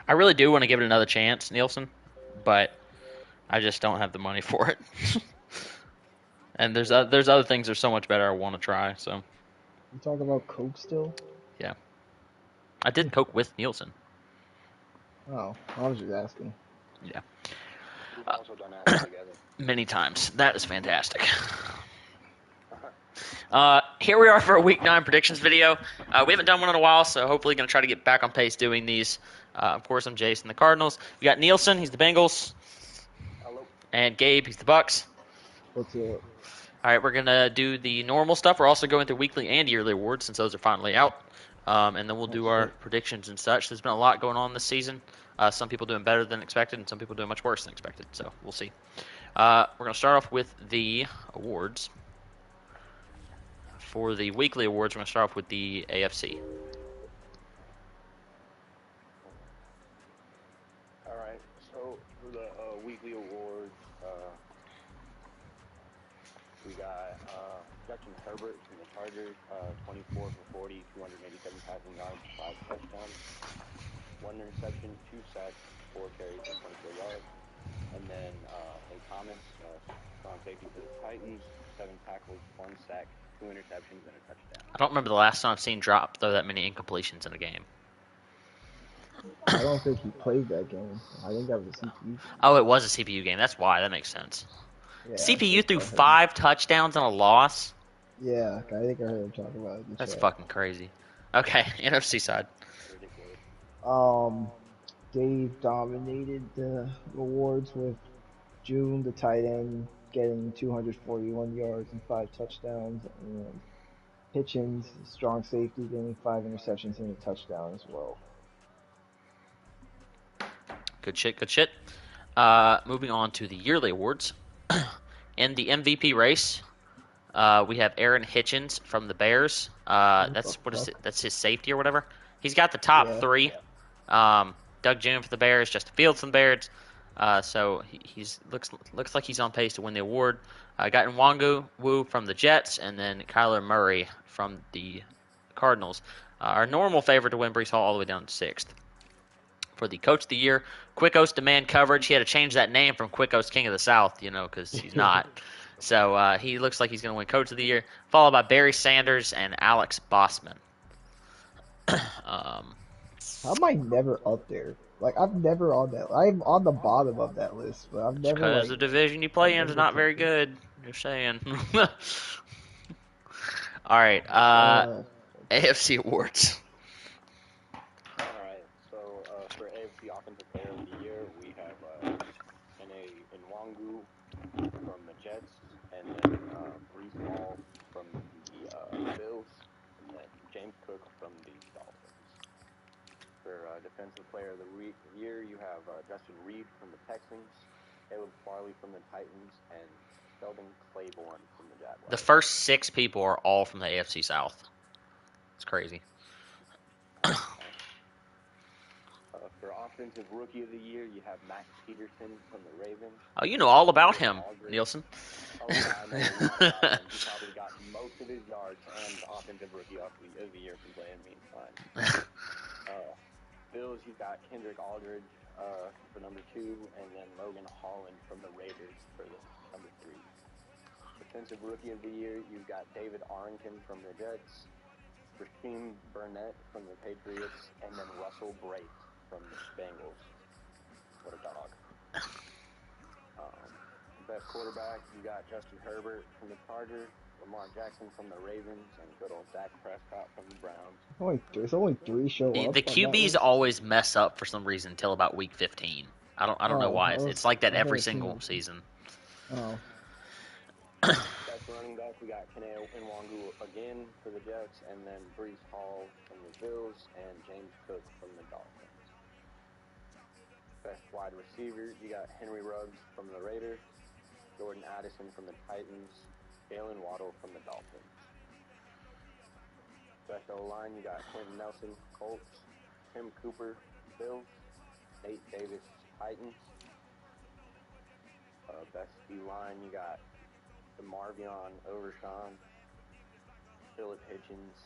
I really do want to give it another chance, Nielsen, but I just don't have the money for it. And there's other things that are so much better I want to try. So You talking about Coke still? yeah, I did Coke with Nielsen. Oh, I was just asking. Yeah, We've uh, also done acid together. many times. That is fantastic. Here we are for a Week 9 predictions video. We haven't done one in a while, so hopefully going to try to get back on pace doing these. Of course, I'm Jason, the Cardinals. We got Nielsen, he's the Bengals, Hello. and Gabe, he's the Bucks. What's up? All right, we're going to do the normal stuff. We're also going through weekly and yearly awards since those are finally out. And then we'll Oh do our shit. predictions and such. There's been a lot going on this season. Some people doing better than expected, and some people doing much worse than expected. So we'll see. We're going to start off with the awards. For the weekly awards, we're going to start off with the AFC. All right. So for the weekly awards, we got Justin Herbert from the Chargers, 24 for 40, 287 passing yards, 5 touchdowns, 1 interception, 2 sacks, 4 carries for 24 yards. And then A. Thomas, strong safety for the Titans, 7 tackles, 1 sack, 2 interceptions, and a touchdown. I don't remember the last time I've seen Drop throw that many incompletions in a game. I don't think he played that game. I think that was a CPU game. Oh, it was a CPU game. That's why. That makes sense. Yeah, CPU that's threw what I heard. 5 touchdowns and a loss? Yeah, I think I heard him talk about it in the That's chat. fucking crazy. Okay, NFC side. Ridiculous. Dave dominated the awards with June, the tight end, getting 241 yards and 5 touchdowns, and Hitchens, strong safety, getting 5 interceptions and a touchdown as well. Good shit, good shit. Moving on to the yearly awards. In the MVP race, we have Aaron Hitchens from the Bears. What the What is fuck? it? That's his safety or whatever. He's got the top Yeah. 3. Doug June for the Bears, Justin Fields from the Bears. So he's looks like he's on pace to win the award. Got Nwangu Wu from the Jets, and then Kyler Murray from the Cardinals. Our normal favorite to win, Brees Hall, all the way down to 6th. For the Coach of the Year, Quickos Demand Coverage. He had to change that name from Quickos King of the South, because he's not. So he looks like he's going to win Coach of the Year, followed by Barry Sanders and Alex Bossman. How am I never up there? Like I'm never on that. I'm on the bottom of that list, but I'm It's never because like the division you I've play in never is been not top very three. good. Just saying. All right. Uh, AFC awards. All right. So for AFC Offensive Player of the Year, we have Nwangu from the Jets, and then Brees Hall from the Bills, and then James Cook from the Dolphins. For Defensive Player of the Year, you have Justin Reed from the Texans, Caleb Farley from the Titans, and Sheldon Claiborne from the Jaguars. The first 6 people are all from the AFC South. It's crazy. For Offensive Rookie of the Year, you have Max Peterson from the Ravens. Oh, you know all about him, Nielsen. Oh, yeah, I know a lot about him. He probably got most of his yards and Offensive Rookie of the Year from playing me. Fine. Bills, you've got Kendrick Aldridge for number 2, and then Logan Holland from the Raiders for the number 3. Defensive Rookie of the Year, you've got David Arrington from the Jets, Rasheem Burnett from the Patriots, and then Russell Brace from the Bengals. What a dog. Best quarterback, you got Justin Herbert from the Chargers, Lamar Jackson from the Ravens, and good old Dak Prescott from the Browns. there's only 3 show The up on that QBs list. always mess up for some reason until about week 15. I don't know why. It's like that I've every never seen single it. season. Oh, Best running back, we got Kene Nwangu again for the Jets, and then Brees Hall from the Bills, and James Cook from the Dolphins. Best wide receiver, you got Henry Ruggs from the Raiders, Jordan Addison from the Titans, Jalen Waddle from the Dolphins. Best O-line, you got Quentin Nelson, Colts, Tim Cooper, Bills, Nate Davis, Titans. Best D-line, you got DeMarvion Overshawn, Philip Hitchens,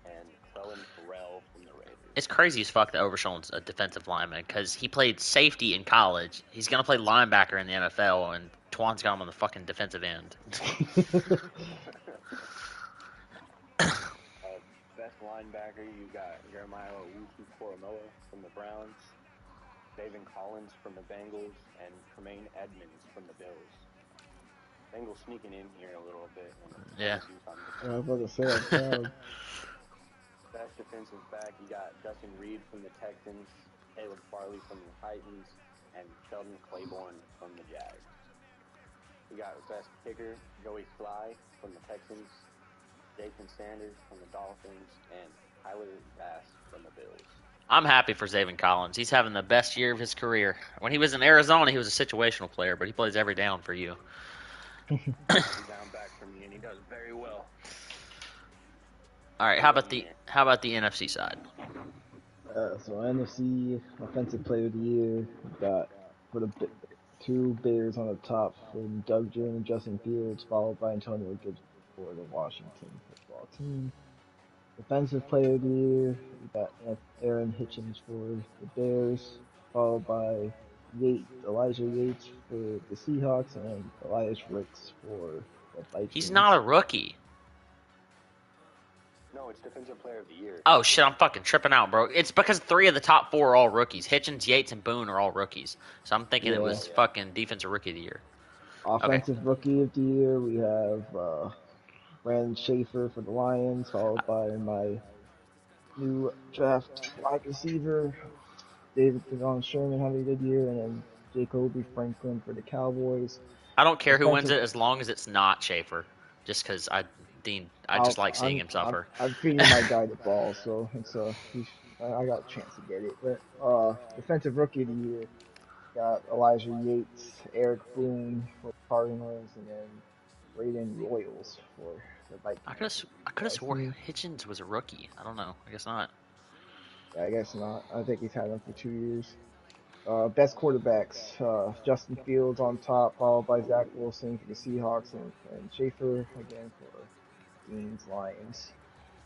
and Clellan Ferrell from the Raiders. It's crazy as fuck that Overshown's a defensive lineman because he played safety in college. He's gonna play linebacker in the NFL, and Twan's got him on the fucking defensive end. Best linebacker, you got Jeremiah Owusu-Koramoah from the Browns, David Collins from the Bengals, and Tremaine Edmonds from the Bills. Bengals sneaking in here a little bit. Yeah. I was about to say, I'm proud. Best defensive back, you got Dustin Reed from the Texans, Caleb Farley from the Titans, and Sheldon Claiborne from the Jags. We got best kicker, Joey Sly from the Texans, Jason Sanders from the Dolphins, and Tyler Bass from the Bills. I'm happy for Zaven Collins. He's having the best year of his career. When he was in Arizona, he was a situational player, but he plays every down for you. He's down back for me, and he does very well. All right, how about the NFC side? So NFC Offensive Player of the Year, we got for the two Bears on the top from Doug Jones and Justin Fields, followed by Antonio Gibson for the Washington football team. Defensive Player of the Year, we got Aaron Hitchens for the Bears, followed by Elijah Yates for the Seahawks, and Elias Ricks for the Vikings. He's not a rookie. No, it's Defensive Player of the Year. Oh, shit, I'm fucking tripping out, bro. It's because 3 of the top 4 are all rookies. Hitchens, Yates, and Boone are all rookies. So I'm thinking it was fucking Defensive Rookie of the Year. Offensive Rookie of the Year, we have Brandon Schaefer for the Lions, followed by my new draft wide receiver, David Devon Sherman, having a good year, and then Jacoby Franklin for the Cowboys. I don't care who wins it as long as it's not Schaefer, just because I just like seeing him suffer. I'm feeding my guy the ball, so I got a chance to get it. But Defensive Rookie of the Year, got Elijah Yates, Eric Boone for the Cardinals, and then Braden Royals for the Vikings. I could have swore Hitchens was a rookie. I don't know. I guess not. Yeah, I guess not. I think he's had him for 2 years. Best quarterbacks, Justin Fields on top, followed by Zach Wilson for the Seahawks, and Schaefer again for Dean's Lions.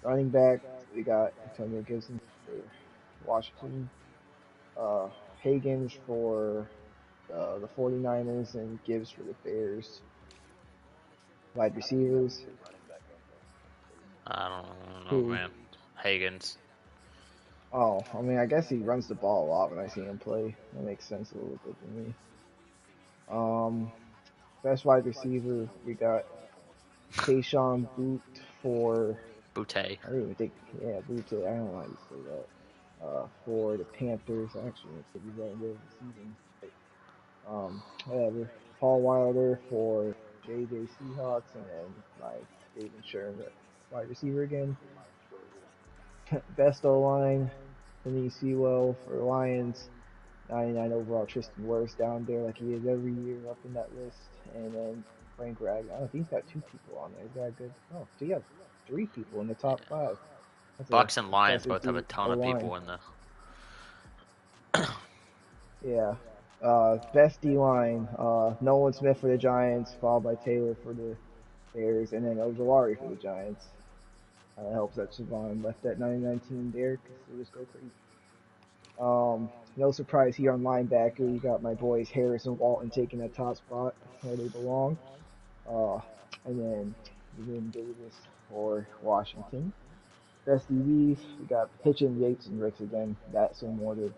Running back, we got Antonio Gibson for Washington, Higgins for the 49ers, and Gibbs for the Bears. Wide receivers. I don't know, man. Higgins. Oh, I mean, I guess he runs the ball a lot when I see him play. That makes sense a little bit to me. Best wide receiver, we got Tayshaun Boot for... Butte. I didn't even think... Yeah, Butte. I don't know how you say that. For the Panthers. Actually, it could be right there the season. Whatever. Paul Wilder for JJ Seahawks, and then David Sherman, wide receiver again. Best O-line, Penny Sewell for the Lions. 99 overall, Tristan Wirfs down there like he is every year up in that list. And then Frank Ragnow. I think he's got 2 people on there. Is that good? Oh, so he has 3 people in the top 5. Bucks and Lions both have a ton of people in the... Yeah. Best D-line, Nolan Smith for the Giants, followed by Taylor for the Bears, and then Ojolari for the Giants. It helps that Siobhan left that 99 there because they just go crazy. No surprise here on linebacker. You got my boys Harris and Walton taking that top spot where they belong. And then Evan Davis for Washington. Best DBs, we got Hitchens, Yates, and Ricks again. That's in order.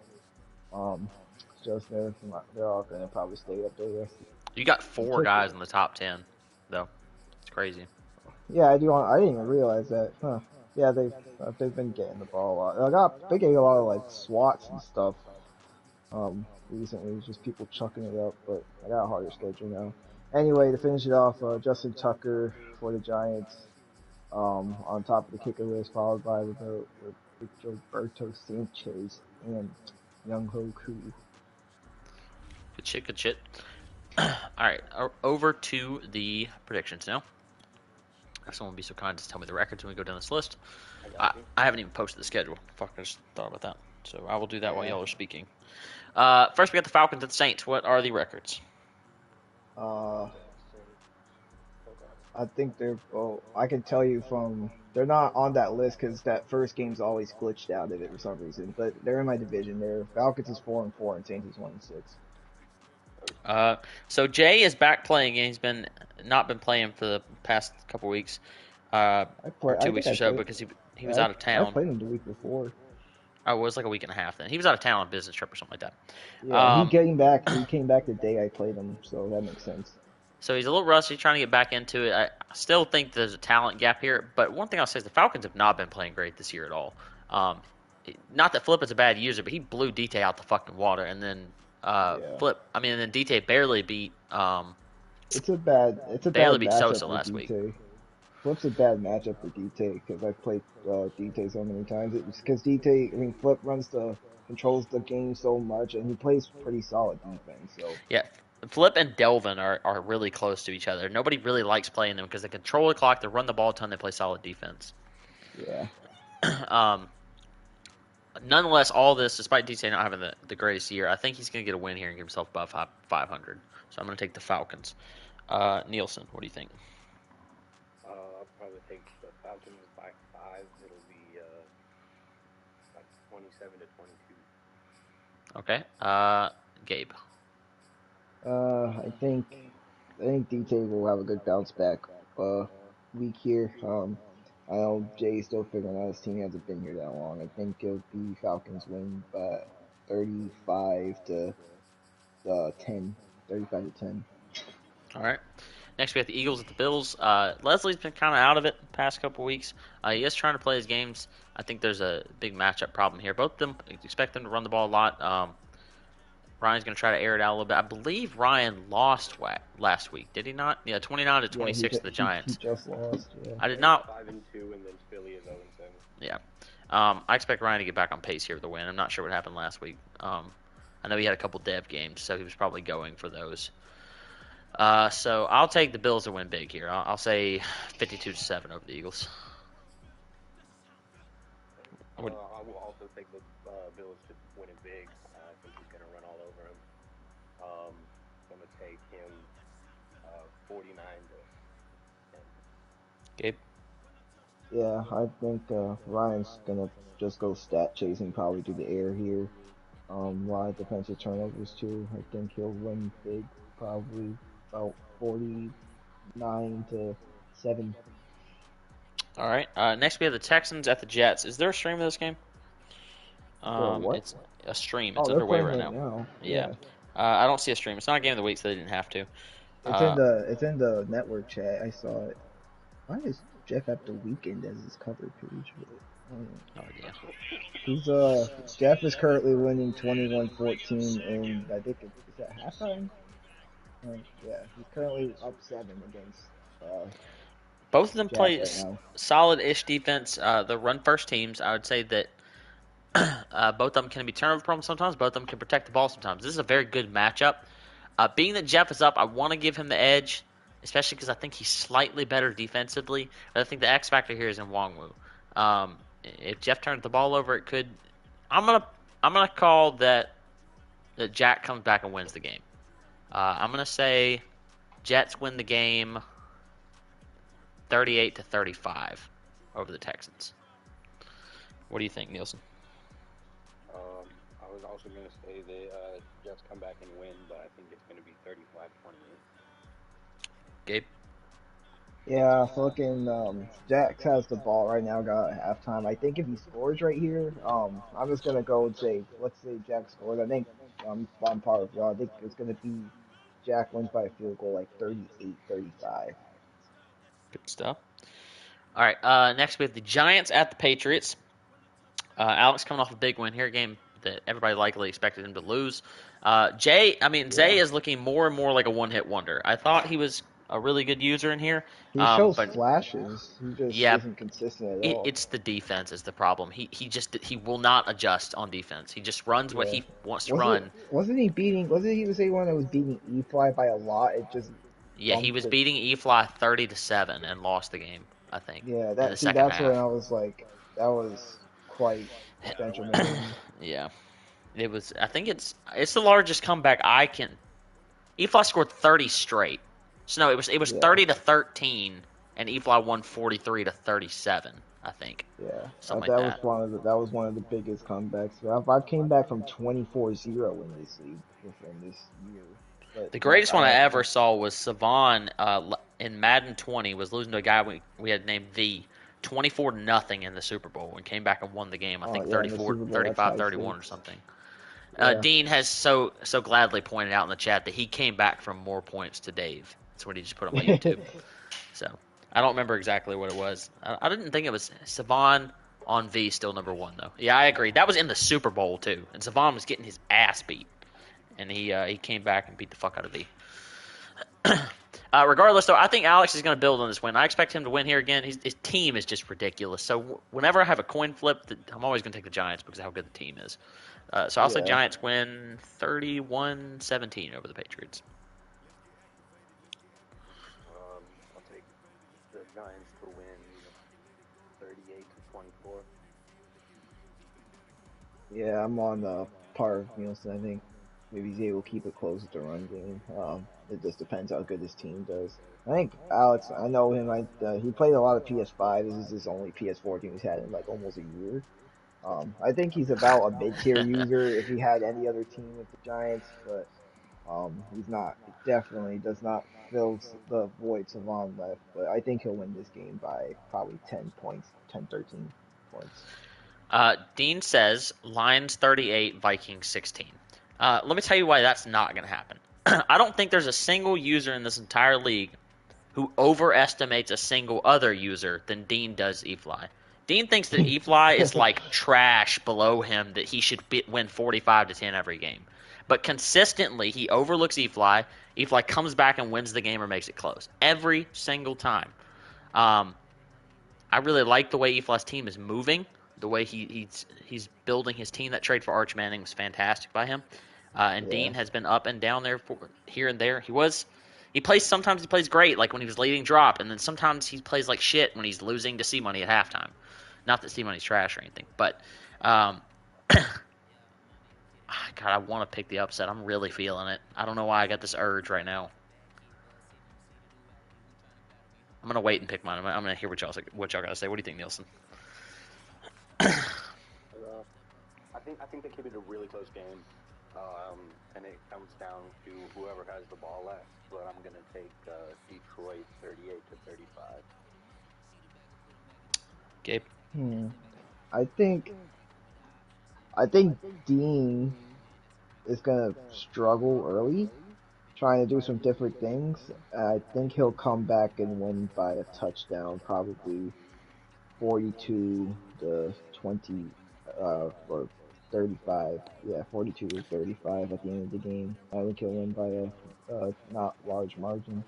Just they're all going to probably stay up there. You got 4 guys in the top 10, though. It's crazy. Yeah, I do. I didn't even realize that. Huh. Yeah, they've been getting the ball a lot. They get a lot of like swats and stuff. Recently, it's just people chucking it up, but I got a harder schedule now. Anyway, to finish it off, Justin Tucker for the Giants, on top of the kicker list, followed by Roberto Sanchez and Young Ho Koo. Good shit. All right, over to the predictions now. If someone would be so kind to tell me the records when we go down this list. I haven't even posted the schedule. Fuck, I just thought about that. So I will do that while y'all are speaking. First, we got the Falcons and Saints. What are the records? I think they're. Well, I can tell you from they're not on that list because that first game's always glitched out of it for some reason. But they're in my division. They're Falcons is 4-4 and Saints is 1-6. So Jay is back playing, and he's been not been playing for the past couple weeks, or I 2 weeks think or I so played. because he was out of I town. played him the week before. Oh, it was like a week and a half then. He was out of town on a business trip or something like that. Yeah, he came back. He came back the day I played him, so that makes sense. So he's a little rusty, trying to get back into it. I still think there's a talent gap here, but one thing I'll say is the Falcons have not been playing great this year at all. Not that Flip is a bad user, but he blew DT out the fucking water, and then Yeah. and then DT barely beat It's a bad matchup Sosa for last week. DT. Flip's a bad matchup for DT because I've played DT so many times. It's because DT, I mean, Flip controls the game so much, and he plays pretty solid defense. So Yeah, Flip and Delvin are really close to each other. Nobody really likes playing them because they control the clock, they run the ball a ton, they play solid defense. yeah. Nonetheless, all this, despite DT not having the greatest year, I think he's going to get a win here and get himself above 500. So I'm going to take the Falcons. Nielsen, what do you think? I'll probably take the Falcons by 5. It'll be like 27-22. Okay. Gabe. I think DT will have a good bounce back week here. I know Jay's still figuring out his team. He hasn't been here that long. I think it'll be Falcons win by 35 to 10. 35 to 10. All right. Next, we have the Eagles at the Bills. Leslie's been kind of out of it the past couple weeks. He is trying to play his games. I think there's a big matchup problem here. Both of them expect them to run the ball a lot. Ryan's going to try to air it out a little bit. I believe Ryan lost last week. Did he not? Yeah, 29-26 to the Giants. He just lost. Yeah. I did not. 5-2, and then Philly is 0-7. Yeah. I expect Ryan to get back on pace here with the win. I'm not sure what happened last week. I know he had a couple dev games, so he was probably going for those. So I'll take the Bills to win big here. I'll say 52-7 over the Eagles. I will also take the Bills to win it big. I think he's going to run all over him. I'm going to take him 49 to 10. Gabe? Yeah, I think Ryan's gonna just go stat chasing probably through the air here. A lot of defensive turnovers too. I think he'll win big, probably about 49 to 7. All right. Next, we have the Texans at the Jets. Is there a stream of this game? What? It's a stream. It's they're underway playing right now. Yeah. I don't see a stream. It's not a game of the week, so they didn't have to. It's in the network chat. I saw it. Why does Jeff have the weekend as his cover page? No idea. He's Jeff is currently winning 21-14, and I think is that halftime? Yeah, he's currently up 7 against. Both of them play right solid-ish defense. The run-first teams. I would say that both of them can be turnover problems sometimes. Both of them can protect the ball sometimes. This is a very good matchup. Being that Jeff is up, I want to give him the edge, especially because I think he's slightly better defensively. But I think the X factor here is in Nwangwu. If Jeff turns the ball over, it could. I'm gonna call that Jack comes back and wins the game. I'm gonna say Jets win the game 38-35 over the Texans. What do you think, Nielsen? I was also going to say the Jets come back and win, but I think it's going to be 35-28. Gabe? Yeah, fucking Jax has the ball right now, got halftime. I think if he scores right here, I'm just gonna go and say, let's say Jack scores. I think on par with y'all. I think it's gonna be Jack wins by a field goal, like 38-35. Good stuff. All right, next we have the Giants at the Patriots. Alex coming off a big win here, a game that everybody likely expected him to lose. Zay is looking more and more like a one-hit wonder. I thought he was a really good user in here. He shows flashes. He just isn't consistent at all. It's the defense is the problem. He will not adjust on defense. He just runs what he wants to run. Wasn't he the same one that was beating E-Fly by a lot? He was beating E-Fly 30-7 and lost the game, I think. Yeah, that's when I was like, that was quite detrimental. Yeah. It was. I think it's the largest comeback I can. E-Fly scored 30 straight. So no, it was Yeah. 30-13, and Efly won 43-37, I think, Yeah, something like that was that. one of the biggest comebacks. I came back from 24-0 in this league within this year, but The that greatest one I ever saw was Savon in Madden 20 was losing to a guy we had named V 24 nothing in the Super Bowl and came back and won the game. I oh think yeah, in the 34 Super Bowl that's 35 high 31 or stakes. something. Yeah, Dean has so gladly pointed out in the chat that he came back from more points to Dave. That's what he just put on my YouTube. So I don't remember exactly what it was. I didn't think it was Savon on V still number one though. Yeah, I agree. That was in the Super Bowl too, and Savon was getting his ass beat, and he came back and beat the fuck out of V. Regardless, though, I think Alex is going to build on this win. I expect him to win here again. His team is just ridiculous. So whenever I have a coin flip, I'm always going to take the Giants because of how good the team is. So I'll say yeah. Giants win 31-17 over the Patriots. I'll take the Giants to win 38-24. Yeah, I'm on the par of Nielsen. I think maybe he's able to keep it close at the run game. It just depends how good his team does. I think Alex, I know him. He played a lot of PS5. This is his only PS4 game he's had in like almost a year. I think he's about a mid-tier user if he had any other team with the Giants, but he's not. It definitely does not fill the void Savon left. But I think he'll win this game by probably 10 points, 10, 13 points. Dean says Lions 38, Vikings 16. Let me tell you why that's not going to happen. I don't think there's a single user in this entire league who overestimates a single other user than Dean does eFly. Dean thinks that eFly is like trash below him, that he should win 45-10 every game. But consistently, he overlooks eFly. eFly comes back and wins the game or makes it close every single time. I really like the way eFly's team is moving. The way he's building his team. That trade for Arch Manning was fantastic by him. And Yeah. Dean has been up and down there here and there. Sometimes he plays great, like when he was leading drop, and then sometimes he plays like shit when he's losing to C Money at halftime. Not that C Money's trash or anything, but God, I want to pick the upset. I'm really feeling it. I don't know why I got this urge right now. I'm gonna wait and pick mine. I'm gonna hear what y'all gotta say. What do you think, Nielsen? I think they keep it a really close game, and it comes down to whoever has the ball left. But I'm gonna take Detroit 38-35. Gabe? I think Dean is gonna struggle early, trying to do some different things. I think he'll come back and win by a touchdown, probably 42-20, or 35. Yeah, 42-35 at the end of the game. I think he'll win by a not large margin.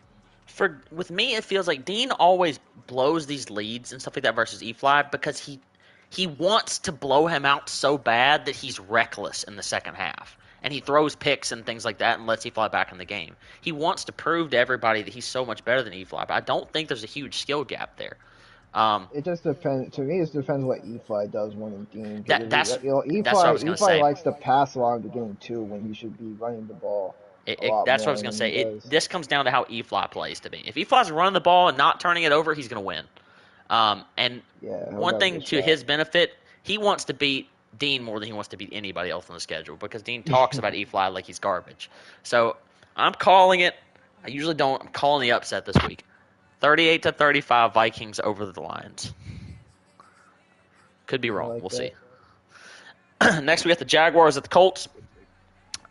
With me, it feels like Dean always blows these leads and stuff like that versus eFly because he wants to blow him out so bad that he's reckless in the second half. And he throws picks and things like that and lets eFly back in the game. He wants to prove to everybody that he's so much better than eFly, but I don't think there's a huge skill gap there. It just depends. To me, it depends what eFly does winning games. Because That's that's what I was gonna eFly say. likes to pass along the game too, when he should be running the ball a lot That's what I more was gonna than he say. does. This comes down to how eFly plays to me. If eFly's running the ball and not turning it over, he's gonna win. And Yeah, he'll one never thing get to shot. his benefit, he wants to beat Dean more than he wants to beat anybody else on the schedule because Dean talks about eFly like he's garbage. So I'm calling it. I usually don't. I'm calling the upset this week. 38-35 Vikings over the Lions. Could be I wrong. like We'll that. see. Next, we got the Jaguars at the Colts.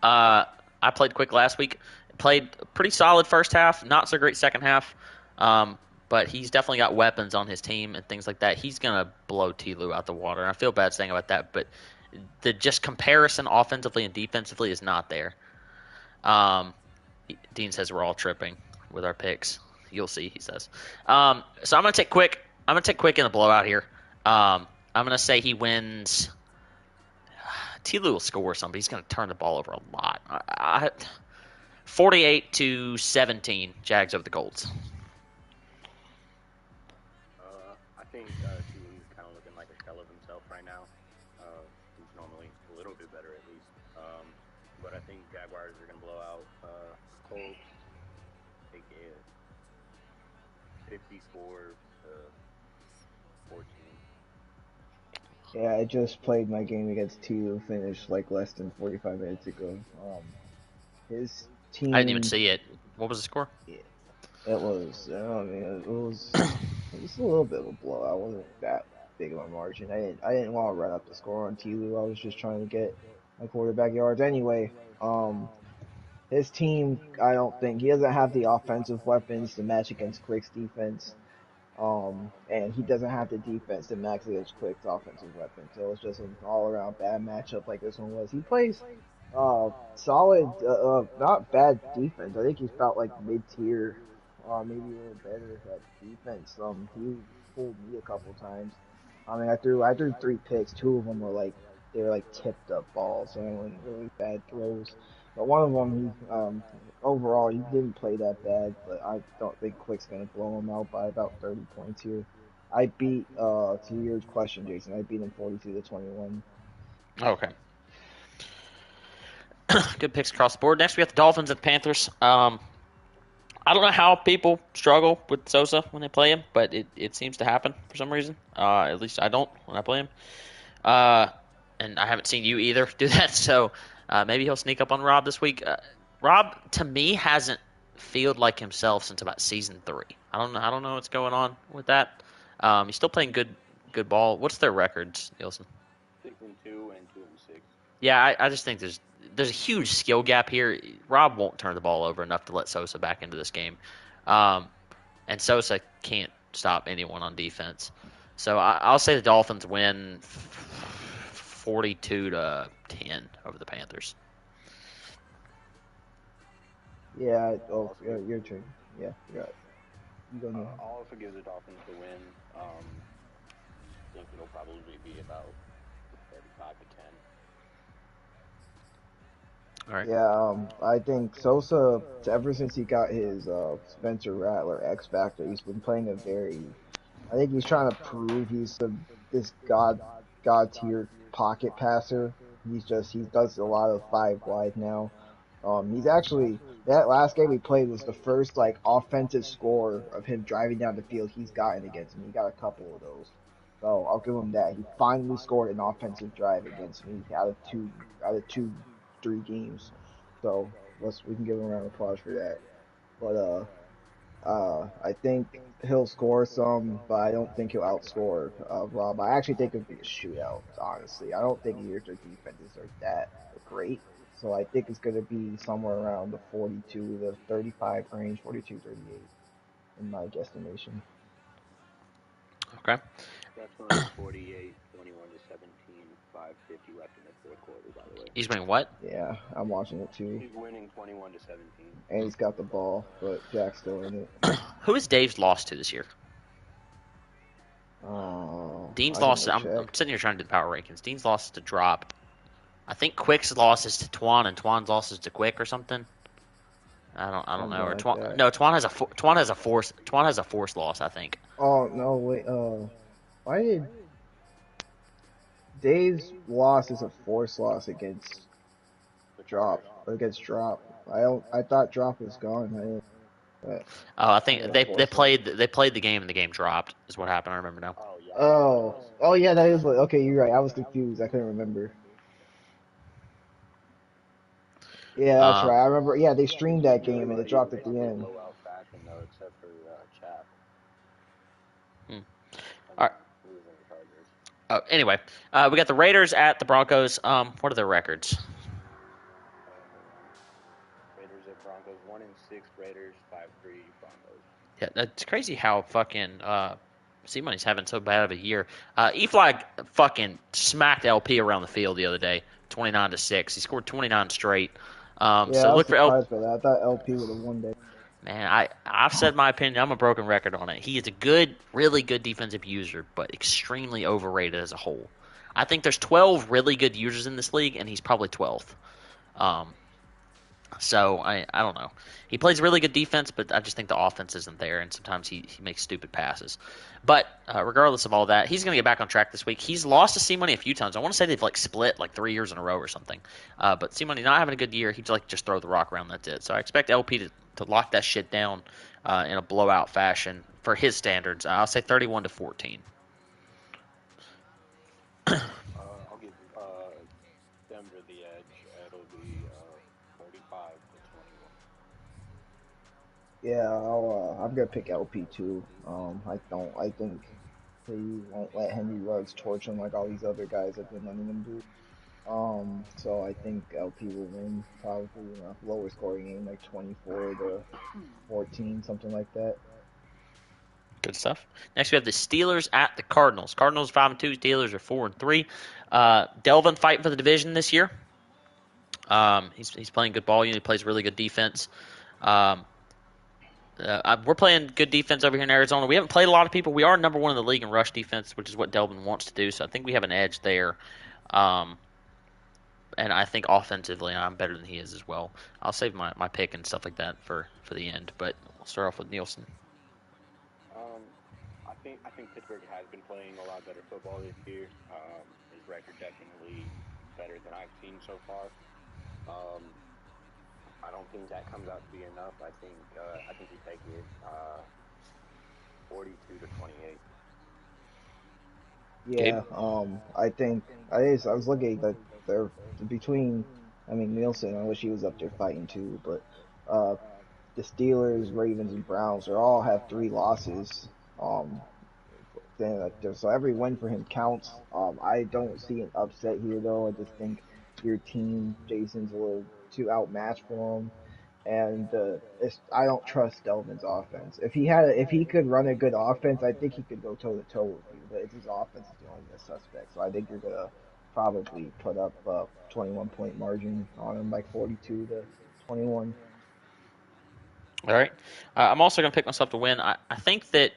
I played quick last week. Played pretty solid first half, not so great second half. But he's definitely got weapons on his team and things like that. He's gonna blow T-Lou out the water. And I feel bad saying about that, but the just comparison offensively and defensively is not there. Dean says we're all tripping with our picks. You'll see, he says. So I'm gonna take quick. I'm gonna take quick in the blowout here. I'm gonna say he wins. T-Lou will score something. He's gonna turn the ball over a lot. 48-17, Jags over the Colts. I think T.Lu's kind of looking like a shell of himself right now. He's normally a little bit better at least. But I think Jaguars are going to blow out Colts. Take it 54-14. Yeah, I just played my game against Tito, finished like less than 45 minutes ago. His I didn't even team, see it. What was the score? it was, I mean, it was a little bit of a blowout. It wasn't that big of a margin. I didn't want to run up the score on Tilo. I was just trying to get my quarterback yards. Anyway, his team, I don't think he doesn't have the offensive weapons to match against Quick's defense. And he doesn't have the defense to match against Quick's offensive weapons. So it's just an all-around bad matchup like this one was. He plays solid, not bad defense. I think he's about like mid-tier, maybe a little better at defense. He fooled me a couple times. I mean, I threw 3 picks. 2 of them were like they were like tipped up balls, so they weren't really bad throws. But one of them, overall, he didn't play that bad. But I don't think Quick's gonna blow him out by about 30 points here. I beat to your question, Jason. I beat him 42-21. Okay. Good picks across the board. Next, we have the Dolphins and the Panthers. I don't know how people struggle with Sosa when they play him, but it seems to happen for some reason. At least I don't when I play him. And I haven't seen you either do that, so maybe he'll sneak up on Rob this week. Rob, to me, hasn't felt like himself since about season 3. I don't know what's going on with that. He's still playing good ball. What's their records, Nielsen? 6-2 and 2-6. Yeah, I just think there's a huge skill gap here. Rob won't turn the ball over enough to let Sosa back into this game, and Sosa can't stop anyone on defense. So I'll say the Dolphins win 42-10 over the Panthers. Yeah. Oh, your turn. Yeah. You go now. I'll also give the Dolphins the win. I think it'll probably be about 35-10. All right. Yeah, I think Sosa, ever since he got his Spencer Rattler X Factor, he's been playing I think he's trying to prove he's this god tier pocket passer. He does a lot of 5 wide now. He's actually, that last game we played was the first like offensive score of him driving down the field he's gotten against me. He got a couple of those. So I'll give him that. He finally scored an offensive drive against me out of 3 games. So we can give him a round of applause for that. But I think he'll score some, but I don't think he'll outscore Rob. I actually think it'll be a shootout, honestly. I don't think either their defenses are that great. So I think it's going to be somewhere around the 42 to 35 range, 42-38 in my guesstimation. Okay. That's 48, 21-17, 5:50 left in the fourth quarter, by the way. He's winning what? Yeah, I'm watching it too. He's winning 21-17. And he's got the ball, but Jack's still in it. Who is Dave's lost to this year? Dean's lost. I'm sitting here trying to do the power rankings. Dean's lost to Drop. I think Quick's losses to Twan and Twan's losses to Quick or something. I don't know. Or Twan, no, Twan has a forced loss, I think. Oh no, wait. Why did Dave's loss is a forced loss against Drop? I thought Drop was gone. I think they played the game and the game dropped. Is what happened. I remember now. Oh yeah, that is okay. You're right. I was confused. I couldn't remember. Yeah, that's right. I remember. Yeah, they streamed that game and it dropped at the end. All right. Anyway, we got the Raiders at the Broncos. What are their records? Raiders at Broncos, 1-6 Raiders, 5-3 Broncos. Yeah, it's crazy how fucking C-Money's having so bad of a year. E-Flag fucking smacked LP around the field the other day, 29-6. He scored 29 straight. So look for LP. I thought LP would have won that. Man, I've said my opinion. I'm a broken record on it. He is a really good defensive user, but extremely overrated as a whole. I think there's 12 really good users in this league, and he's probably 12th. So I don't know. He plays really good defense, but I just think the offense isn't there, and sometimes he makes stupid passes. But regardless of all that, he's going to get back on track this week. He's lost to C Money a few times. I want to say they've like split like 3 years in a row or something. But C Money not having a good year. He'd like just throw the rock around. That's it. So I expect LP to lock that shit down in a blowout fashion for his standards. I'll say 31-14. I'll give Denver the edge. It'll be 35-21. Yeah, I'm gonna pick LP too. I think he won't let Henry Ruggs torch him like all these other guys have been letting him do. So I think LP will win probably in a lower scoring game, like 24-14, something like that. Good stuff. Next, we have the Steelers at the Cardinals. Cardinals 5-2. Steelers are 4-3. Delvin fighting for the division this year. He's playing good ball. He plays really good defense. Um, we're playing good defense over here in Arizona. We haven't played a lot of people. We are number 1 in the league in rush defense, which is what Delvin wants to do. So I think we have an edge there. And I think offensively, I'm better than he is as well. I'll save my pick and stuff like that for the end. But we'll start off with Nielsen. I think Pittsburgh has been playing a lot better football this year. His record definitely better than I've seen so far. I don't think that comes out to be enough. I think we take it 42-28. Yeah, Gabe? I think I was looking that they're between. I mean, Nielsen. I wish he was up there fighting too, but uh, the Steelers, Ravens, and Browns, they all have 3 losses. Um, so every win for him counts. I don't see an upset here though. I just think your team, Jason's a little too outmatched for him, and I don't trust Delvin's offense. If he could run a good offense, I think he could go toe to toe with you. But it's his offense is the only suspect. So I think you're gonna probably put up a 21-point margin on him, like 42-21. All right. I'm also going to pick myself to win. I think that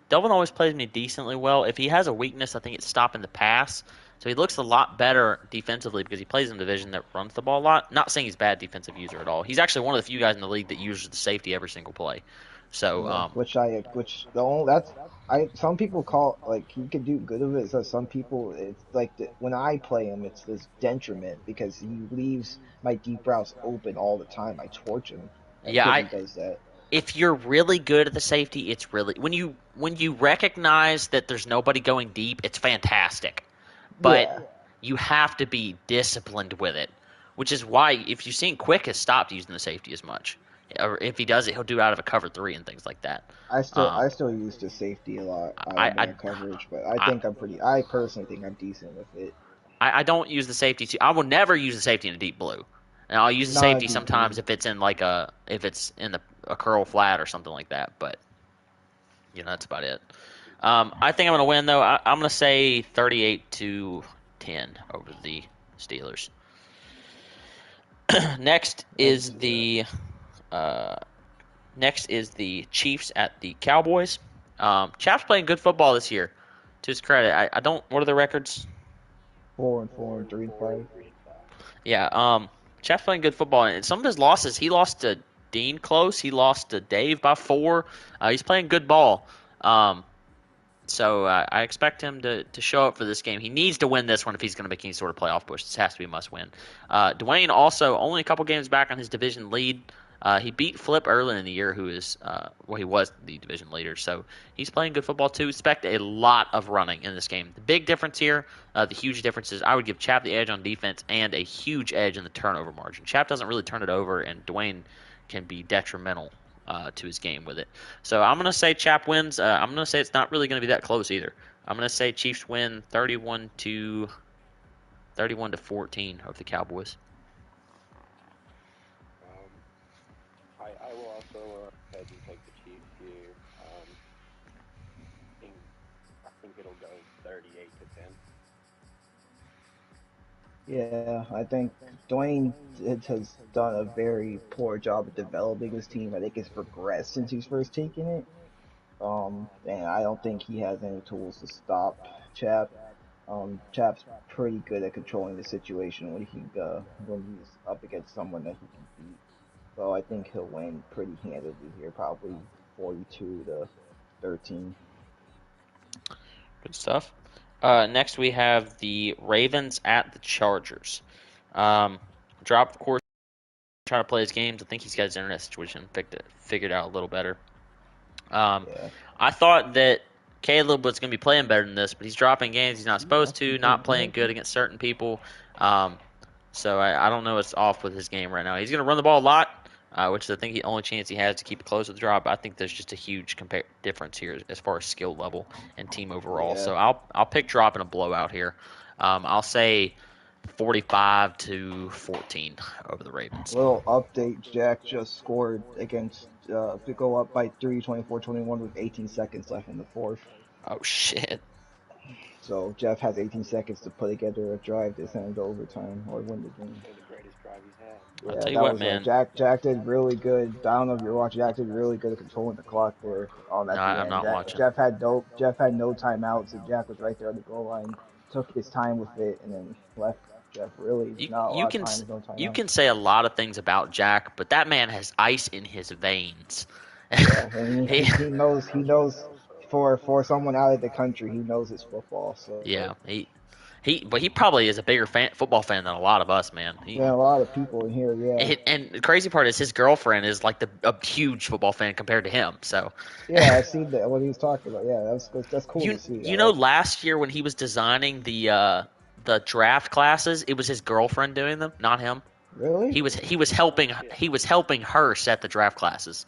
Delvin always plays me decently well. If he has a weakness, I think it's stopping the pass. So he looks a lot better defensively because he plays in a division that runs the ball a lot. Not saying he's a bad defensive user at all. He's actually one of the few guys in the league that uses the safety every single play. So, Yeah, which the only that's I some people call like he could do good of it. So some people it's like when I play him, it's this detriment because he leaves my deep routes open all the time. I torch him yeah, because he does that. if you're really good at the safety, it's really when you recognize that there's nobody going deep, it's fantastic. But Yeah, you have to be disciplined with it, which is why if you've seen Quick has stopped using the safety as much, or if he does it, he'll do it out of a cover 3 and things like that. Um, I still use the safety a lot out I, of I man coverage, but I I personally think I'm decent with it. I don't use the safety. I will never use the safety in a deep blue, and I'll use the Not a safety deep sometimes blue. if it's in if it's in a curl flat or something like that. But that's about it. I think I'm going to win though. I'm going to say 38-10 over the Steelers. Next is Yeah. uh, the Chiefs at the Cowboys. Chaps playing good football this year. To his credit, I don't. What are the records? 4-4 Four and and three and four five. and 3-5. Yeah. Chaps playing good football, and some of his losses, he lost to Dean close. He lost to Dave by 4. He's playing good ball. So I expect him to show up for this game. He needs to win this one if he's going to make any sort of playoff push. This has to be a must win. Dwayne also only a couple games back on his division lead. He beat Flip early in the year, who is he was the division leader. So he's playing good football too. Expect a lot of running in this game. The big difference here, the huge difference is I would give Chap the edge on defense and a huge edge in the turnover margin. Chap doesn't really turn it over, and Dwayne can be detrimental to his game with it. So I'm going to say Chap wins. I'm going to say it's not really going to be that close either. I'm going to say Chiefs win 31-14 over the Cowboys. Um, I will also hedge and take the Chiefs here. think I think it'll go 38-10. Yeah, I think Dwayne has done a very poor job of developing his team. I think it's progressed since he's first taken it. And I don't think he has any tools to stop Chap. Chap's pretty good at controlling the situation when he's up against someone that he can beat. So I think he'll win pretty handedly here, probably 42-13. Good stuff. Next, we have the Ravens at the Chargers. Drop, of course, trying to play his games. I think he's got his internet situation figured out a little better. Yeah. I thought that Caleb was going to be playing better than this, but he's dropping games he's not supposed to, not playing good against certain people. So I don't know what's off with his game right now. He's going to run the ball a lot, which is I think the only chance he has to keep it close with the drop. I think there's just a huge difference here as far as skill level and team overall. Yeah. So I'll pick drop in a blowout here. I'll say 45-14 over the Ravens. Little update: Jack just scored against to go up by 3, 24-21 with 18 seconds left in the fourth. Oh shit. So Jeff has 18 seconds to put together a drive to send it to overtime or win the game. The greatest drive he's had. I'll Yeah, tell you that what, was man. Jack did really good. I don't know if you're watching. Jack did really good at controlling the clock there. At No, the I'm end. not watching. Jeff had no timeouts, and Jack was right there on the goal line. Took his time with it, and then left. Jeff really not a lot of time. No timeout. You can say a lot of things about Jack, but that man has ice in his veins. Yeah, and he knows for someone out of the country, he knows his football. So Yeah, but he probably is a bigger football fan than a lot of us, man. Yeah, a lot of people in here. Yeah. And the crazy part is his girlfriend is like a huge football fan compared to him. So Yeah, I seen that what he was talking about. Yeah, that's cool to see. You know, last year when he was designing the draft classes, it was his girlfriend doing them, not him. Really? He was helping her set the draft classes.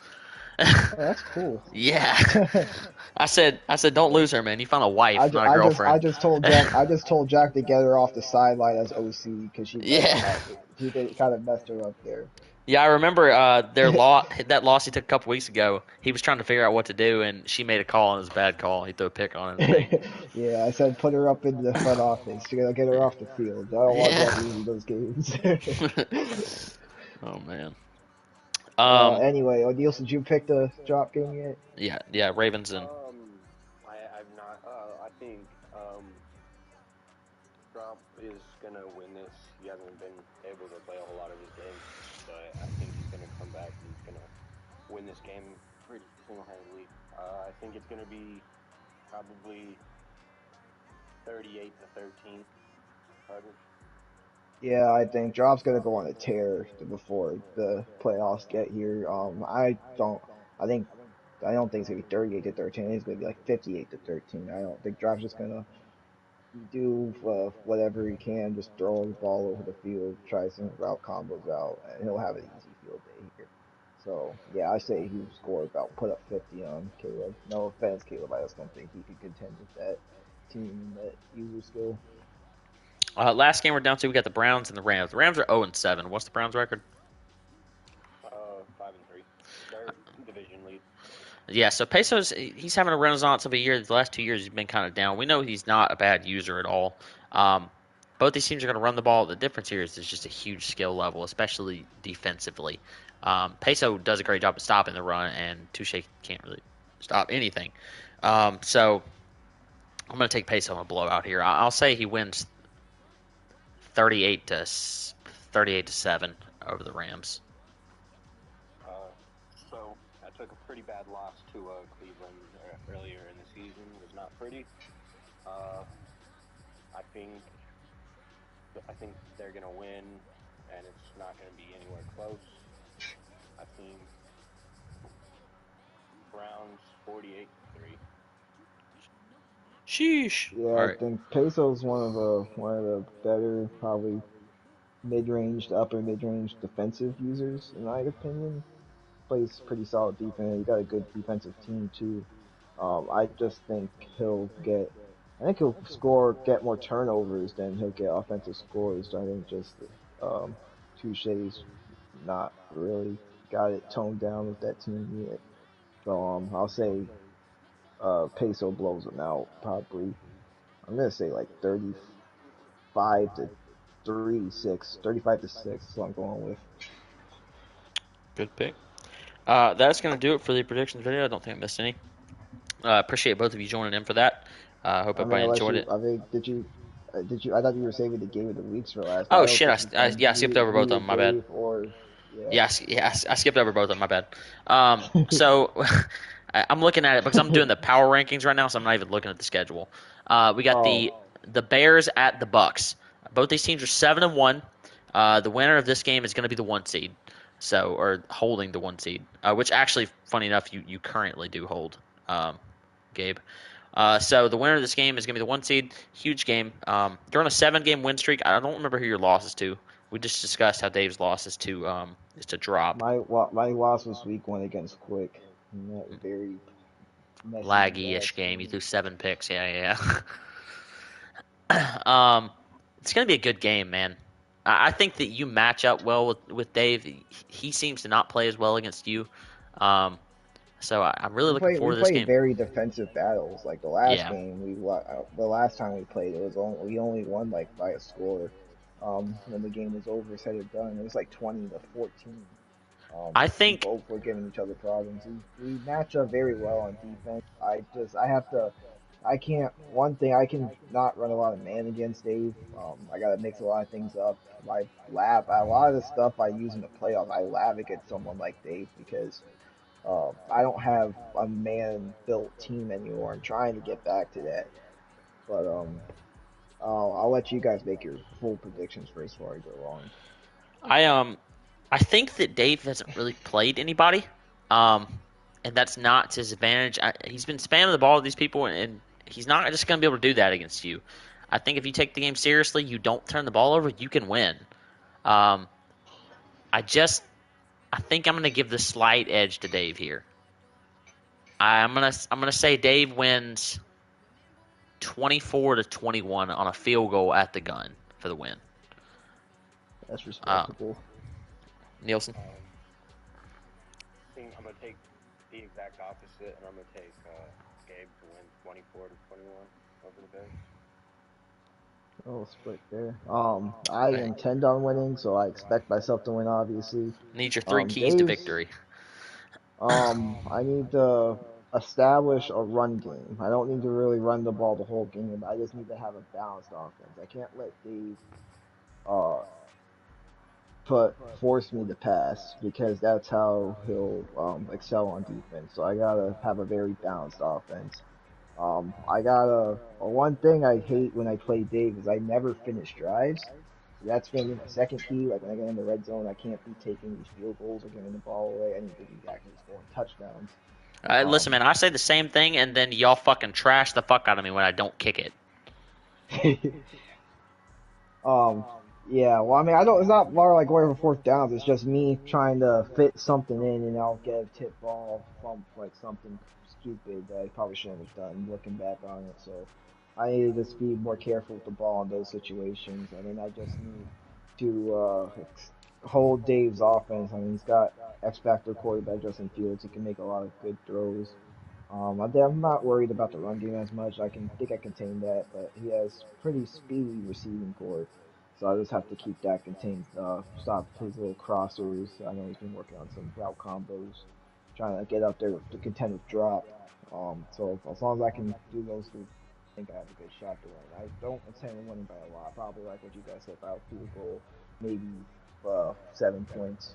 Oh, that's cool. Yeah. I said, don't lose her, man. You found a wife, not a girlfriend. I just told Jack to get her off the sideline as OC because he kind of messed her up there. Yeah, I remember that loss he took a couple weeks ago. He was trying to figure out what to do, and she made a call, and it was a bad call. He threw a pick on it. Yeah, I said put her up in the front office. You gotta get her off the field. I don't want her losing those games. Oh man. Anyway, Nielsen, did you pick the drop game yet? Yeah, Ravens and. I've not. I think Trump is gonna win this. He hasn't been able to play a whole lot of his games, but I think he's gonna come back and he's gonna win this game pretty single-handedly. I think it's gonna be probably 38-13. Chargers. Yeah, I think Drop's gonna go on a tear before the playoffs get here. I don't think it's gonna be 38-13. I think it's gonna be like 58-13. I don't think Drop's just gonna do whatever he can, just throw the ball over the field, try some route combos out, and he'll have an easy field day here. So yeah, I say he will put up 50 on Caleb. No offense, Caleb, I just don't think he could contend with that team that user skill. Last game we're down to, we got the Browns and the Rams. The Rams are 0-7. What's the Browns' record? 5-3. They're division lead. Yeah, so Peso's he's having a renaissance of a year. The last 2 years he's been kind of down. We know he's not a bad user at all. Both these teams are going to run the ball. The difference here is there's just a huge skill level, especially defensively. Peso does a great job of stopping the run, and Touche can't really stop anything. So I'm going to take Peso in a blowout here. I'll say he wins 38-7 over the Rams. So I took a pretty bad loss to Cleveland earlier in the season. It was not pretty. I think they're gonna win, and it's not gonna be anywhere close. I think Browns 48-3. Sheesh. Yeah, I think Peso's one of the better, probably mid-range to upper mid-range defensive users, in my opinion. Plays pretty solid defense. He got a good defensive team too. I just think he'll get more turnovers than he'll get offensive scores. I think just Touche's not really got it toned down with that team yet. So I'll say Peso blows him out probably. I'm gonna say like 35-6. 35-6 is what I'm going with. Good pick. That's going to do it for the predictions video. I don't think I missed any. Appreciate both of you joining in for that. Hope everybody enjoyed it. I mean, did you? I thought you were saving the game of the weeks for last. Oh shit! I skipped over both of them. My bad. Yeah. I skipped over both of them. My bad. So I'm looking at it because I'm doing the power rankings right now, so I'm not even looking at the schedule. We got Oh, the Bears at the Bucks. Both these teams are 7-1. The winner of this game is going to be the 1 seed, or holding the 1 seed, which actually, funny enough, you currently do hold, Gabe. So the winner of this game is going to be the 1 seed. Huge game. They're on a 7-game win streak. I don't remember who your loss is to. We just discussed how Dave's loss is to drop. my loss was week 1 against Quick. And that was very messy, bad Laggy-ish game. You game. threw 7 picks. Yeah. It's going to be a good game, man. I think that you match up well with Dave. He seems to not play as well against you. So I'm really looking We forward to this play game. very defensive battles. Like the last Yeah. game, the last time we played, we only won like by a score. When the game was over, said it done. It was like 20-14. I We think both were giving each other problems. We match up very well on defense. I have to. I can't. One thing I can not run a lot of man against Dave. I got to mix a lot of things up. A lot of the stuff I use in the playoffs. I lab against someone like Dave because I don't have a man-built team anymore. I'm trying to get back to that, but I'll let you guys make your full predictions first before I go wrong. I think that Dave hasn't really played anybody, and that's not to his advantage. He's been spamming the ball to these people, and he's not just going to be able to do that against you. I think if you take the game seriously, you don't turn the ball over, you can win. Um, I just I think I'm going to give the slight edge to Dave here. I'm gonna say Dave wins 24-21 on a field goal at the gun for the win. That's respectable. Nielsen. I think I'm gonna take the exact opposite, and I'm gonna take Gabe to win 24-21 over the Bears. Oh, split there. I intend on winning, so I expect myself to win. Obviously, Need your three keys to Dave's. victory. I need to establish a run game. I don't need to really run the ball the whole game. I just need to have a balanced offense. I can't let Dave uh force me to pass because that's how he'll excel on defense. So I gotta have a very balanced offense. I gotta one thing I hate when I play Dave is I never finish drives. That's gonna be my second key. Like when I get in the red zone, I can't be taking these field goals or giving the ball away. I need to be actually scoring touchdowns. Listen, man, I say the same thing, and then y'all fucking trash the fuck out of me when I don't kick it. Um, yeah, well, I mean, I don't. It's not more like going for fourth downs. It's just me trying to fit something in, and I'll get a tip ball from like something stupid that I probably shouldn't have done. Looking back on it, so I need to just be more careful with the ball in those situations. I mean, I just need to hold Dave's offense. I mean, he's got X factor quarterback Justin Fields. He can make a lot of good throws. I'm not worried about the run game as much. I contain that, but he has pretty speedy receiving core, so I just have to keep that contained. Stop his little crossers. I know he's been working on some route combos, trying to get up there to contend with drop. So as long as I can do those two, I think I have a good shot to win. I don't intend on winning by a lot. Probably like what you guys said about field goal, maybe 7 points,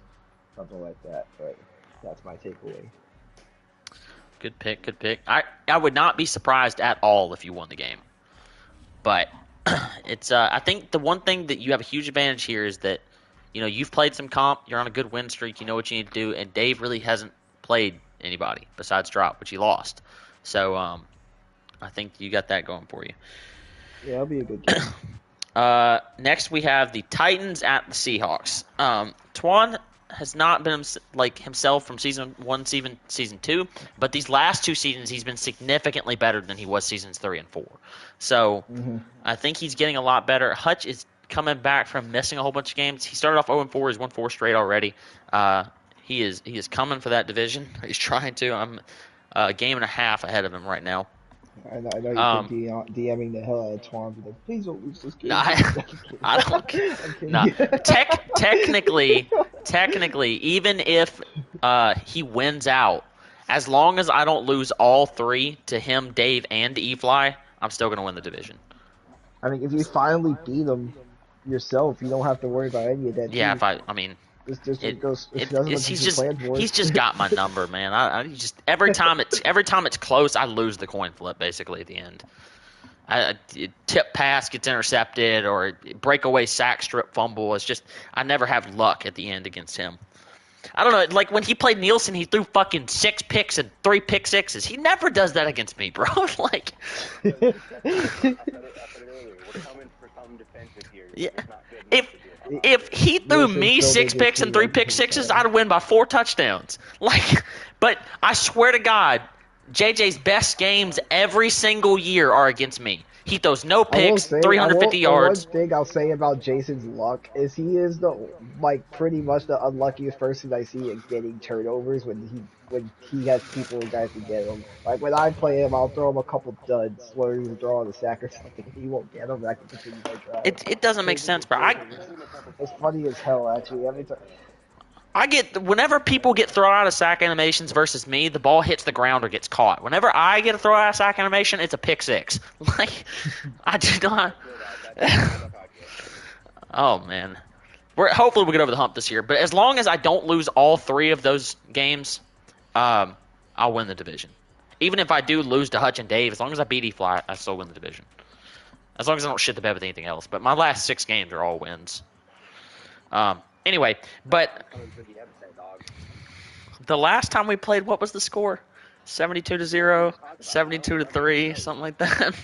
something like that. But that's my takeaway. Good pick. I would not be surprised at all if you won the game. But it's I think the one thing that you have a huge advantage here is that you've played some comp, you're on a good win streak, you know what you need to do, and Dave really hasn't played anybody besides drop, which he lost. So I think you got that going for you. Yeah, it'll be a good game. Next we have the Titans at the Seahawks. Twan has not been like himself from season 1, season 2, but these last 2 seasons he's been significantly better than he was seasons 3 and 4. So I think he's getting a lot better. Hutch is coming back from missing a whole bunch of games. He started off 0-4. He's won 4 straight already. He is coming for that division. He's trying to. I'm a game and a half ahead of him right now. I know you've been DMing the hell out of Twan, but like, please don't lose this game. No, I don't. No, technically, even if he wins out, as long as I don't lose all 3 to him, Dave, and E-Fly, I'm still going to win the division. I mean, if you finally beat him yourself, you don't have to worry about any of that. Yeah, too. I mean, This district It, goes. It it, doesn't it's, look like your plans work. he's just got my number, man. I just every time it's close, I lose the coin flip basically at the end. Tip pass gets intercepted or breakaway sack strip fumble. It's just I never have luck at the end against him. I don't know. Like when he played Nielsen, he threw fucking 6 picks and 3 pick sixes. He never does that against me, bro. Like, I said it earlier. We're coming for something defensive here. yeah. It's not good enough to do it. If he threw Nielsen me still 6 did get picks and 2 3 pick runs. sixes, I'd win by 4 touchdowns. Like, but I swear to God, JJ's best games every single year are against me. He throws no picks, 350 yards. One thing I'll say about Jason's luck is he is pretty much the unluckiest person I see at getting turnovers when he has guys to get him. Like when I play him, I'll throw him a couple duds where he's drawing a sack or something. He won't get them. And I can continue my drive. It doesn't make sense, bro. It's funny as hell, actually. Every time. Whenever people get thrown out of sack animations versus me, the ball hits the ground or gets caught. Whenever I get a throw out of sack animation, it's a pick 6. Like, I do not. Oh man, hopefully we get over the hump this year. But as long as I don't lose all 3 of those games, I'll win the division. Even if I do lose to Hutch and Dave, as long as I beat E-Fly, I still win the division. As long as I don't shit the bed with anything else. But my last 6 games are all wins. Anyway, but the last time we played, what was the score? 72-0, 72-3, something like that.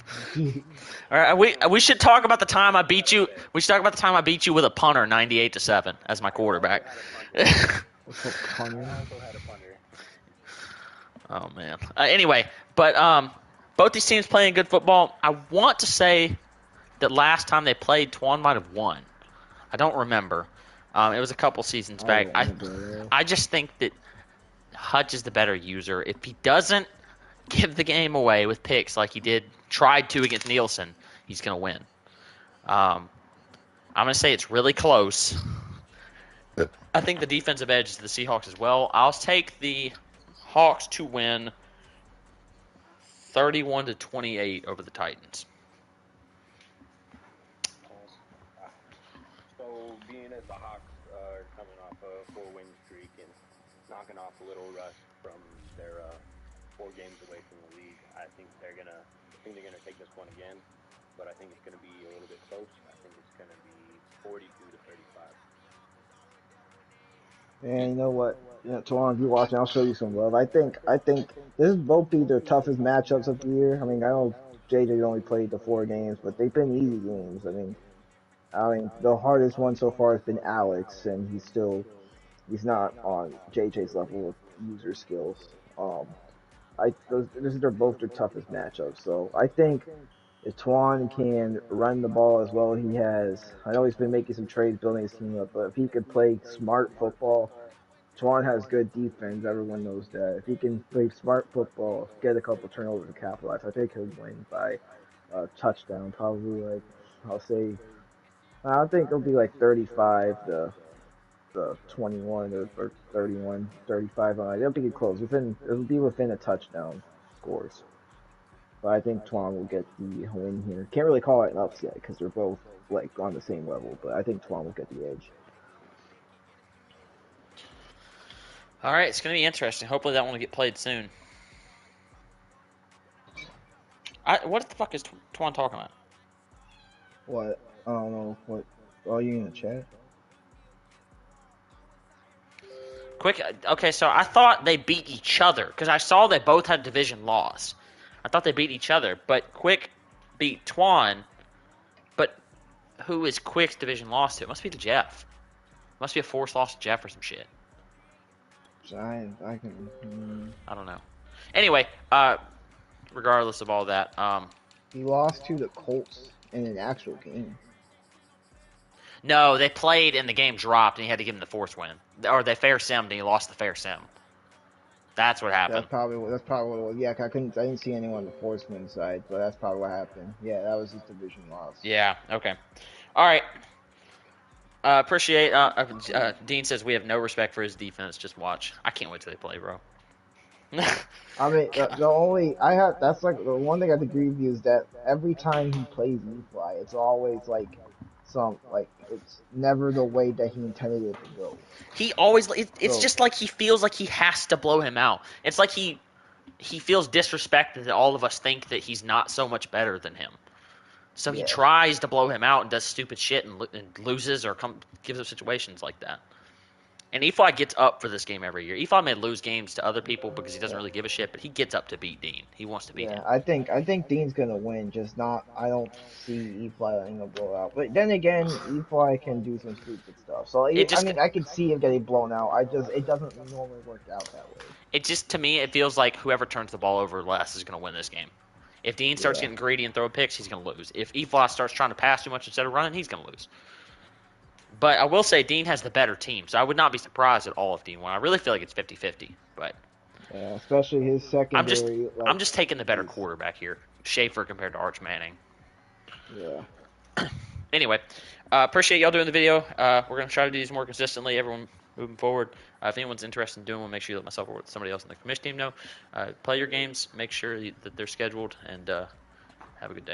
All right, we should talk about the time I beat you. We should talk about the time I beat you with a punter, 98-7, as my quarterback. Oh man. Anyway, but both these teams playing good football. I want to say that last time they played, Twan might have won. I don't remember. It was a couple seasons back. I just think that Hutch is the better user. If he doesn't give the game away with picks like he tried to against Nielsen, he's going to win. I'm going to say it's really close. I think the defensive edge is the Seahawks as well. I'll take the Hawks to win 31-28 over the Titans. Being as the Hawks are coming off a 4-win streak and knocking off a little rust from their 4 games away from the league, I think they're gonna take this one again, but I think it's gonna be a little bit close. I think it's gonna be 42-35. And you know what? Twan, if you're watching, I'll show you some love. I think this is both be their toughest matchups of the year. I mean, I know JJ only played the 4 games, but they've been easy games. I mean, the hardest one so far has been Alex, and he's not on JJ's level of user skills. These are both their toughest matchups. So I think if Twan can run the ball as well as he has, I know he's been making some trades building his team up, but if he could play smart football, Twan has good defense. Everyone knows that. If he can play smart football, get a couple turnovers and capitalize, I think he'll win by a touchdown. Probably I think it'll be like 35 to 21 or 31, 35. It'll be close. It'll be within a touchdown scores. But I think Twan will get the win here. Can't really call it an upset because they're both like on the same level. But I think Twan will get the edge. All right, it's going to be interesting. Hopefully that one will get played soon. What the fuck is Twan talking about? What? I don't know. What? Are you in the chat? Quick. Okay, so I thought they beat each other because I saw they both had division loss. I thought they beat each other, but Quick beat Twan. But who is Quick's division loss to? It must be to Jeff. It must be a forced loss to Jeff or some shit. I don't know. Anyway, regardless of all that, he lost to the Colts in an actual game. No, they played and the game dropped and he had to give him the force win. Or they fair simmed and he lost the fair sim. That's what happened. That's probably what it was. Yeah, I didn't see anyone on the force win side, but that's probably what happened. Yeah, that was his division loss. Yeah, okay. All right. Appreciate. Dean says we have no respect for his defense. Just watch. I can't wait till they play, bro. I mean, that's like the one thing I agree with you is that every time he plays E-Fly, it's always like it's never the way that he intended it to go. He always it's So just like he feels like he has to blow him out. It's like he feels disrespected that all of us think that he's not so much better than him. So he yeah, tries to blow him out and does stupid shit and loses or gives up situations like that. And Efi gets up for this game every year. Efi may lose games to other people because he doesn't yeah, really give a shit, but he gets up to beat Dean. He wants to beat yeah. him. I think Dean's gonna win. Just not. I don't see Efly letting him blow out. But then again, Efly can do some stupid stuff. So It I just mean, I could see him getting blown out. It doesn't normally work out that way. to me it feels like whoever turns the ball over less is going to win this game. If Dean starts Yeah, getting greedy and throwing picks, he's going to lose. If Efly starts trying to pass too much instead of running, he's going to lose. But I will say Dean has the better team, so I would not be surprised at all if Dean won. I really feel like it's 50-50, but yeah. Especially his I'm just secondary. I'm Like just taking the better he's quarterback here, Schaefer compared to Arch Manning. yeah. Anyway, appreciate y'all doing the video. We're gonna try to do these more consistently. Everyone moving forward. If anyone's interested in doing one, make sure you let myself or somebody else in the commission team know. Play your games. Make sure that they're scheduled, and have a good day.